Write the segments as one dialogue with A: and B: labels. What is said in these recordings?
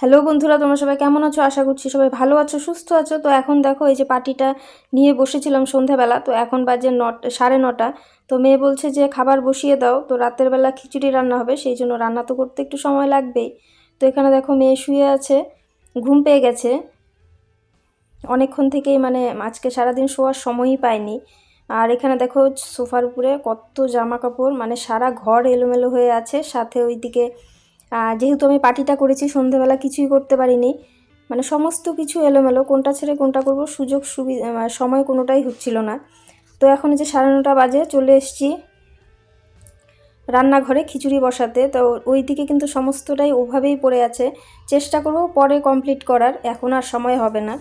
A: Hello বন্ধুরা, তোমরা সবাই কেমন আছো? আশা করছি সবাই ভালো আছো, সুস্থ আছো। তো এখন দেখো, এই যে পার্টিটা নিয়ে বসেছিলাম সন্ধ্যাবেলা, তো এখন বাজে 9:30। তো মেয়ে বলছে যে খাবার বসিয়ে দাও, তো রাতের বেলা খিচুড়ি রান্না হবে, সেই জন্য রান্না তো করতে একটু সময় লাগবেই। তো এখানে দেখো মেয়ে শুয়ে আছে, ঘুম পেয়ে গেছে অনেকক্ষণ থেকেই, মানে আজকে সারাদিন শোয়ার সময়ই পাইনি। আর এখানে দেখো সোফার উপরে কত জামা কাপড়, মানে সারা ঘর এলোমেলো হয়ে আছে। সাথে ওইদিকে যেহেতু আমি পার্টিটা করেছি সন্ধেবেলা, কিছুই করতে পারিনি, মানে সমস্ত কিছু এলোমেলো, কোনটা ছেড়ে কোনটা করব সুযোগ সুবিধা সময় কোনোটাই হচ্ছিল না। তো এখন যে 9:30 বাজে, চলে এসেছি রান্নাঘরে খিচুড়ি বসাতে। তো ওই দিকে কিন্তু সমস্তটাই ওভাবেই পড়ে আছে, চেষ্টা করব পরে কমপ্লিট করার, এখন আর সময় হবে না।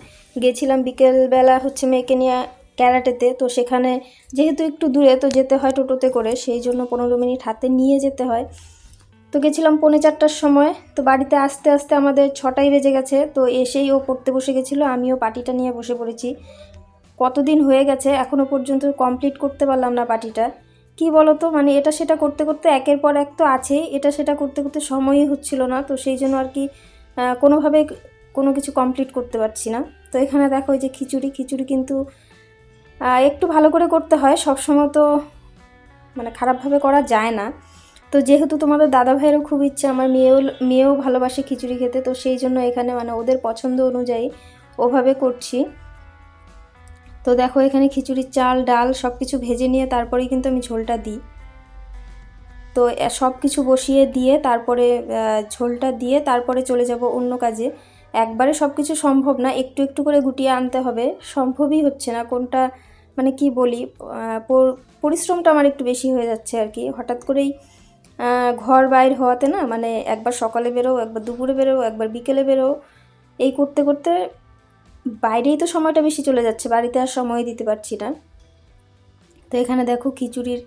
A: গেছিলাম বিকেলবেলা হচ্ছে মেয়েকে নিয়ে ক্যারাটেতে, তো সেখানে যেহেতু একটু দূরে, তো যেতে হয় টোটোতে করে, সেই জন্য 15 মিনিট হাতে নিয়ে যেতে হয়। তো গেছিলাম 4:45টার সময়, তো বাড়িতে আস্তে আস্তে আমাদের 6টাই বেজে গেছে। তো এসেই ও পড়তে বসে গেছিলো, আমিও পাটিটা নিয়ে বসে পড়েছি। কতদিন হয়ে গেছে এখনও পর্যন্ত কমপ্লিট করতে পারলাম না পাটিটা। কি বলো তো, মানে এটা সেটা করতে করতে একের পর এক তো আছেই, এটা সেটা করতে করতে সময়ই হচ্ছিল না, তো সেই জন্য আর কি কোনোভাবে কোনো কিছু কমপ্লিট করতে পারছি না। তো এখানে দেখো এই যে খিচুড়ি খিচুড়ি কিন্তু একটু ভালো করে করতে হয়, সবসময় তো মানে খারাপভাবে করা যায় না। তো যেহেতু তোমাদের দাদা ভাইয়েরও খুব ইচ্ছা, আমার মেয়েও ভালোবাসে খিচুড়ি খেতে, তো সেই জন্য এখানে মানে ওদের পছন্দ অনুযায়ী ওভাবে করছি। তো দেখো এখানে খিচুড়ির চাল ডাল সব কিছু ভেজে নিয়ে তারপরেই কিন্তু আমি ঝোলটা দিই। তো সব কিছু বসিয়ে দিয়ে তারপরে ঝোলটা দিয়ে তারপরে চলে যাব অন্য কাজে। একবারে সব কিছু সম্ভব না, একটু একটু করে গুটিয়ে আনতে হবে, সম্ভবই হচ্ছে না কোনটা, মানে কি বলি, পরিশ্রমটা আমার একটু বেশি হয়ে যাচ্ছে আর কি। হঠাৎ করেই ঘর বাইর হওয়াতে না, মানে একবার সকালে বেরো, একবার দুপুরে বেরো, একবার বিকেলে বেরো, এই করতে করতে বাইরেই তো সময়টা বেশি চলে যাচ্ছে, বাড়িতে আর সময় দিতে পারছি না। তো এখানে দেখো খিচুড়ির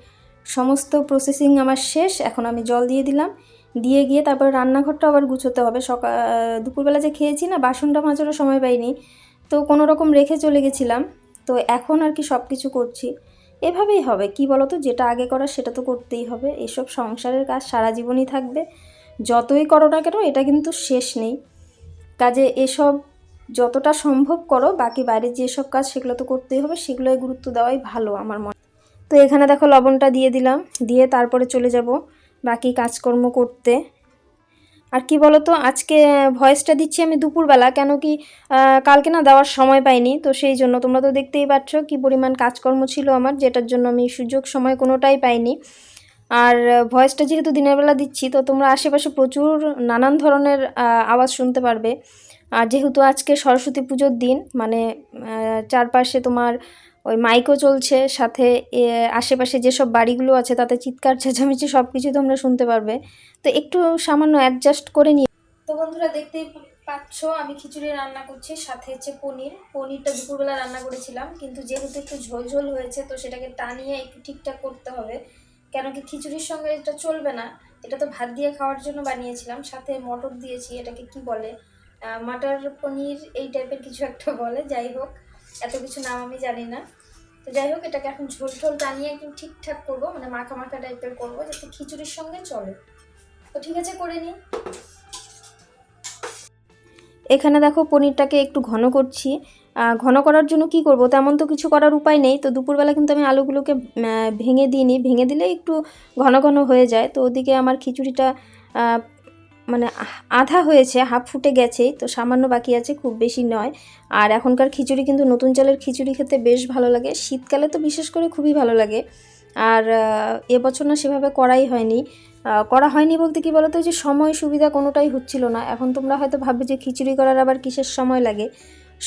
A: সমস্ত প্রসেসিং আমার শেষ, এখন আমি জল দিয়ে দিলাম, দিয়ে গিয়ে তারপর রান্নাঘরটা আবার গুছোতে হবে। দুপুরবেলা যে খেয়েছি না, বাসনটা মাজারও সময় পাইনি, তো কোনো রকম রেখে চলে গেছিলাম। তো এখন আর কি সব কিছু করছি, এভাবেই হবে। কি বলো তো, যেটা আগে করার সেটা তো করতেই হবে, এসব সংসারের কাজ সারা জীবনই থাকবে, যতই করো না কেন এটা কিন্তু শেষ নেই। কাজে এসব যতটা সম্ভব করো, বাকি বাইরের যেসব কাজ সেগুলো তো করতেই হবে, সেগুলোই গুরুত্ব দেওয়াই ভালো আমার মনে। তো এখানে দেখো লবণটা দিয়ে দিলাম, দিয়ে তারপরে চলে যাব বাকি কাজকর্ম করতে। আর কি বলো তো, আজকে ভয়েসটা দিচ্ছি আমি দুপুরবেলা, কেন কি কালকে না দেওয়ার সময় পাইনি, তো সেই জন্য তোমরা তো দেখতেই পাচ্ছ কি পরিমাণ কাজকর্ম ছিল আমার, যেটার জন্য আমি সুযোগ সময় কোনোটাই পাইনি। আর ভয়েসটা যেহেতু দিনের বেলা দিচ্ছি, তো তোমরা আশেপাশে প্রচুর নানান ধরনের আওয়াজ শুনতে পারবে। আর যেহেতু আজকে সরস্বতী পুজোর দিন, মানে চারপাশে তোমার ওই মাইকও চলছে, সাথে আশেপাশে যেসব বাড়িগুলো আছে তাতে চিৎকার চেঁচামেচি সব কিছু তোমরা শুনতে পারবে। তো একটু সামান্য অ্যাডজাস্ট করে নিয়ে। তো বন্ধুরা দেখতেই পাচ্ছ আমি খিচুড়ি রান্না করছি, সাথে হচ্ছে পনিরটা দুপুরবেলা রান্না করেছিলাম, কিন্তু যেহেতু একটু ঝোল ঝোল হয়েছে, তো সেটাকে টানিয়ে একটু ঠিকঠাক করতে হবে, কেন কি খিচুড়ির সঙ্গে এটা চলবে না। এটা তো ভাত দিয়ে খাওয়ার জন্য বানিয়েছিলাম, সাথে মটর দিয়েছি, এটাকে কি বলে, মাটার পনির এই টাইপের কিছু একটা বলে, যাই হোক এত কিছু নাম আমি জানি না। তো যাই হোক, এটাকে এখন ঝোল ঝোল টানিয়ে একটু ঠিকঠাক করবো, মানে মাখা মাখা টাইপের করবো, যাতে খিচুড়ির সঙ্গে চলে। তো ঠিক আছে, করে নিই। এখানে দেখো পনিরটাকে একটু ঘন করছি। ঘন করার জন্য কি করব, তেমন তো কিছু করার উপায় নেই। তো দুপুরবেলা কিন্তু আমি আলুগুলোকে ভেঙে দিইনি, ভেঙে দিলে একটু ঘন ঘন হয়ে যায়। তো ওদিকে আমার খিচুড়িটা মানে আধা হয়েছে, হাফ ফুটে গেছেই, তো সামান্য বাকি আছে, খুব বেশি নয়। আর এখনকার খিচুড়ি কিন্তু নতুন চালের খিচুড়ি খেতে বেশ ভালো লাগে, শীতকালে তো বিশেষ করে খুবই ভালো লাগে। আর এবছর না সেভাবে করা হয়নি বলতে কি বলতো, যে সময় সুবিধা কোনোটাই হচ্ছিল না। এখন তোমরা হয়তো ভাববে যে খিচুড়ি করার আবার কিসের সময় লাগে,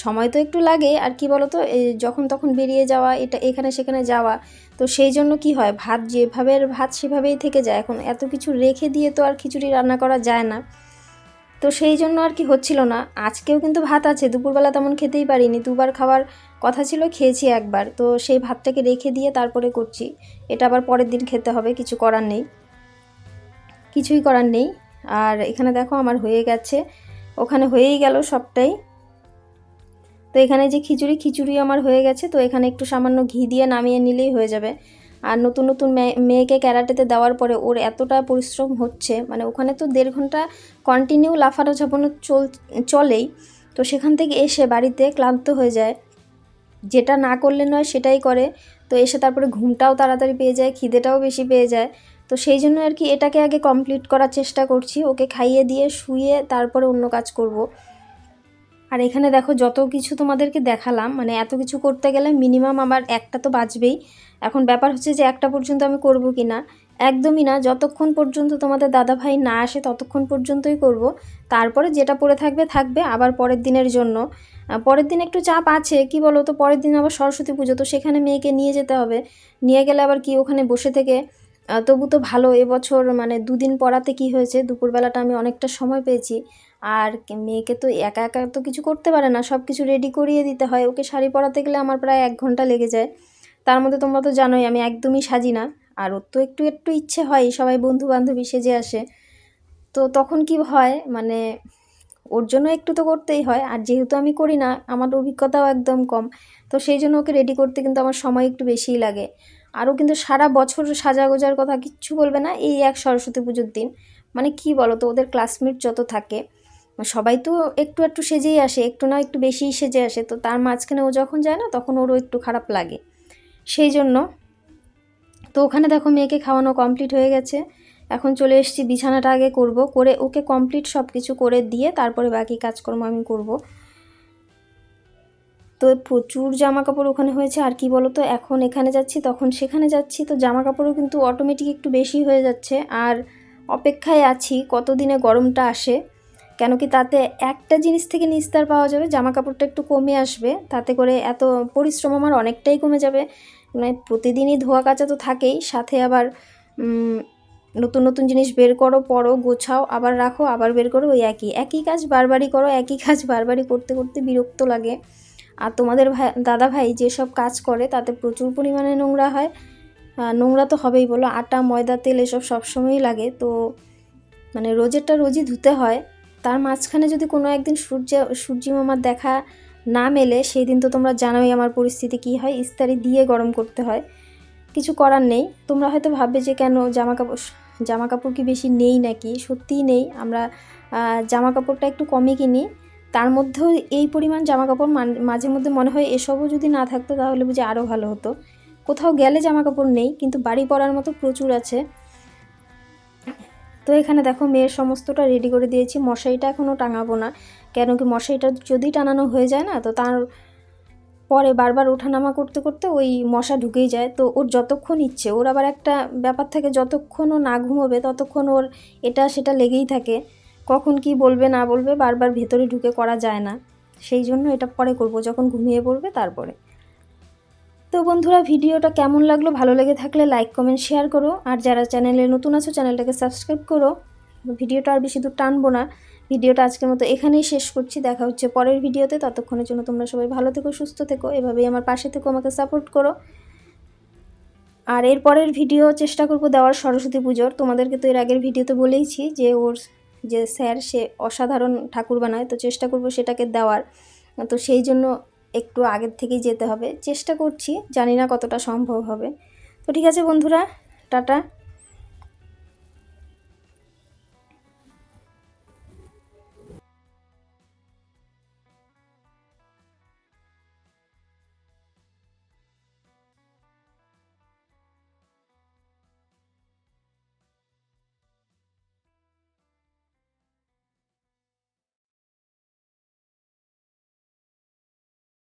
A: সময় তো একটু লাগে। আর কি বলতো, যখন তখন বেরিয়ে যাওয়া, এটা এখানে সেখানে যাওয়া, তো সেই জন্য কি হয়, ভাত সেভাবেই থেকে যায়। এখন এত কিছু রেখে দিয়ে তো আর খিচুড়ি রান্না করা যায় না, তো সেই জন্য আর কি হচ্ছিল না। আজকেও কিন্তু ভাত আছে, দুপুরবেলা তেমন খেতেই পারিনি, দুবার খাওয়ার কথা ছিল, খেয়েছি একবার, তো সেই ভাতটাকে রেখে দিয়ে তারপরে করছি। এটা আবার পরের দিন খেতে হবে, কিছুই করার নেই। আর এখানে দেখো আমার হয়ে গেছে, ওখানে হয়েই গেল সবটাই। তো এখানে যে খিচুড়ি আমার হয়ে গেছে, তো এখানে একটু সামান্য ঘি দিয়ে নামিয়ে নিলেই হয়ে যাবে। আর নতুন নতুন মেয়েকে ক্যারাটেতে দেওয়ার পরে ওর এতটা পরিশ্রম হচ্ছে, মানে ওখানে তো 1.5 ঘন্টা কন্টিনিউ লাফানো ঝাপানো চলেই। তো সেখান থেকে এসে বাড়িতে ক্লান্ত হয়ে যায়, যেটা না করলে নয় সেটাই করে। তো এসে তারপরে ঘুমটাও তাড়াতাড়ি পেয়ে যায়, খিদেটাও বেশি পেয়ে যায়। তো সেই জন্য আর কি এটাকে আগে কমপ্লিট করার চেষ্টা করছি, ওকে খাইয়ে দিয়ে শুয়ে তারপরে অন্য কাজ করব। আর এখানে দেখো যত কিছু তোমাদেরকে দেখালাম, মানে এত কিছু করতে গেলে মিনিমাম আমার 1টা তো বাজবেই। এখন ব্যাপার হচ্ছে যে 1টা পর্যন্ত আমি করব কি না, একদমই না। যতক্ষণ পর্যন্ত তোমাদের দাদাভাই না আসে ততক্ষণ পর্যন্তই করব। তারপরে যেটা পড়ে থাকবে থাকবে, আবার পরের দিনের জন্য। পরের দিন একটু চাপ আছে, কি বলো তো, পরের দিন আবার সরস্বতী পুজো, তো সেখানে মেয়েকে নিয়ে যেতে হবে। নিয়ে গেলে আবার কি ওখানে বসে থেকে তবু তো ভালো। এবছর মানে 2 দিন পড়াতে কি হয়েছে, দুপুরবেলাটা আমি অনেকটা সময় পেয়েছি। আর মেয়েকে তো একা একা তো কিছু করতে পারে না, সব কিছু রেডি করিয়ে দিতে হয়। ওকে শাড়ি পরাতে গেলে আমার প্রায় 1 ঘন্টা লেগে যায়। তার মধ্যে তোমরা তো জানোই আমি একদমই সাজি না। আর ওর তো একটু একটু ইচ্ছে হয় সবাই বন্ধু বান্ধবী সেজে আসে, তো তখন কি হয়, মানে ওর জন্য একটু তো করতেই হয়। আর যেহেতু আমি করি না, আমার অভিজ্ঞতাও একদম কম, তো সেই জন্য ওকে রেডি করতে কিন্তু আমার সময় একটু বেশিই লাগে। আরও কিন্তু সারা বছর সাজা গোজার কথা কিচ্ছু বলবে না, এই এক সরস্বতী পুজোর দিন। মানে কি বলো তো, ওদের ক্লাসমেট যত থাকে সবাই তো একটু একটু সেজেই আসে, একটু না একটু বেশিই সেজে আসে। তো তার মাঝখানে ও যখন যায় না তখন ওরও একটু খারাপ লাগে, সেই জন্য। তো ওখানে দেখো মেয়েকে খাওয়ানো কমপ্লিট হয়ে গেছে, এখন চলে এসেছি বিছানাটা আগে করব, করে ওকে কমপ্লিট সব কিছু করে দিয়ে তারপরে বাকি কাজকর্ম আমি করব। তো প্রচুর জামা কাপড় ওখানে হয়েছে। আর কি বলো তো, এখন এখানে যাচ্ছি তখন সেখানে যাচ্ছি, তো জামা কাপড়ও কিন্তু অটোমেটিক একটু বেশি হয়ে যাচ্ছে। আর অপেক্ষায় আছি কতদিনে গরমটা আসে, কেন কি তাতে একটা জিনিস থেকে নিস্তার পাওয়া যাবে, জামা কাপড়টা একটু কমে আসবে, তাতে করে এত পরিশ্রম আমার অনেকটাই কমে যাবে। মানে প্রতিদিনই ধোয়া কাচা তো থাকেই, সাথে আবার নতুন নতুন জিনিস বের করো, পরো, গোছাও, আবার রাখো, আবার বের করো, ওই একই একই কাজ বারবারই করো, একই কাজ বারবারই করতে করতে বিরক্ত লাগে। আর তোমাদের দাদা ভাই যেসব কাজ করে তাতে প্রচুর পরিমাণে নোংরা হয়। নোংরা তো হবেই বলো, আটা ময়দা তেল এসব সবসময়ই লাগে, তো মানে রোজেরটা রোজই ধুতে হয়। তার মাঝখানে যদি কোনো একদিন সূর্যি মামার দেখা না মেলে, সেই দিন তো তোমরা জানোই আমার পরিস্থিতি কী হয়, ইস্তারি দিয়ে গরম করতে হয়। কিছু করার নেই। তোমরা হয়তো ভাববে যে কেন জামা কাপড় কি বেশি নেই নাকি, সত্যিই নেই। আমরা জামা কাপড়টা একটু কমই কিনি, তার মধ্যেও এই পরিমাণ জামা কাপড় মাঝে মধ্যে মনে হয় এসবও যদি না থাকতো তাহলে বুঝি আরও ভালো হতো। কোথাও গেলে জামা কাপড় নেই, কিন্তু বাড়ি পরার মতো প্রচুর আছে। তো এখানে দেখো মেয়ের সমস্তটা রেডি করে দিয়েছি, মশারিটা এখনও টাঙাবো না, কেন কি মশারিটা যদি টানানো হয়ে যায় না, তো তার পরে বারবার ওঠানামা করতে করতে ওই মশা ঢুকেই যায়। তো ওর যতক্ষণ ইচ্ছে, ওর আবার একটা ব্যাপার থাকে, যতক্ষণ ও না ঘুমোবে ততক্ষণ ওর এটা সেটা লেগেই থাকে, কখন কি বলবে না বলবে বারবার ভেতরে ঢুকে করা যায় না। সেই জন্য এটা পরে করব, যখন ঘুমিয়ে পড়বে তারপরে। তো বন্ধুরা, ভিডিওটা কেমন লাগলো, ভালো লেগে থাকলে লাইক কমেন্ট শেয়ার করো, আর যারা চ্যানেলে নতুন আছো চ্যানেলটাকে সাবস্ক্রাইব করো। ভিডিওটা আর বেশি দূর টানবো না, ভিডিওটা আজকের মতো এখানেই শেষ করছি। দেখা হচ্ছে পরের ভিডিওতে, ততক্ষণের জন্য তোমরা সবাই ভালো থেকো, সুস্থ থেকো, এভাবেই আমার পাশে থেকো, আমাকে সাপোর্ট করো। আর এর পরের ভিডিও চেষ্টা করব দেওয়ার সরস্বতী পুজোর। তোমাদেরকে তো এর আগের ভিডিওতে বলেইছি যে ওর যে স্যার সে অসাধারণ ঠাকুর বানায়, তো চেষ্টা করব সেটাকে দেওয়ার। তো সেই জন্য একটু আগের থেকেই যেতে হবে, চেষ্টা করছি, জানি না কতটা সম্ভব হবে। তো ঠিক আছে বন্ধুরা, টাটা।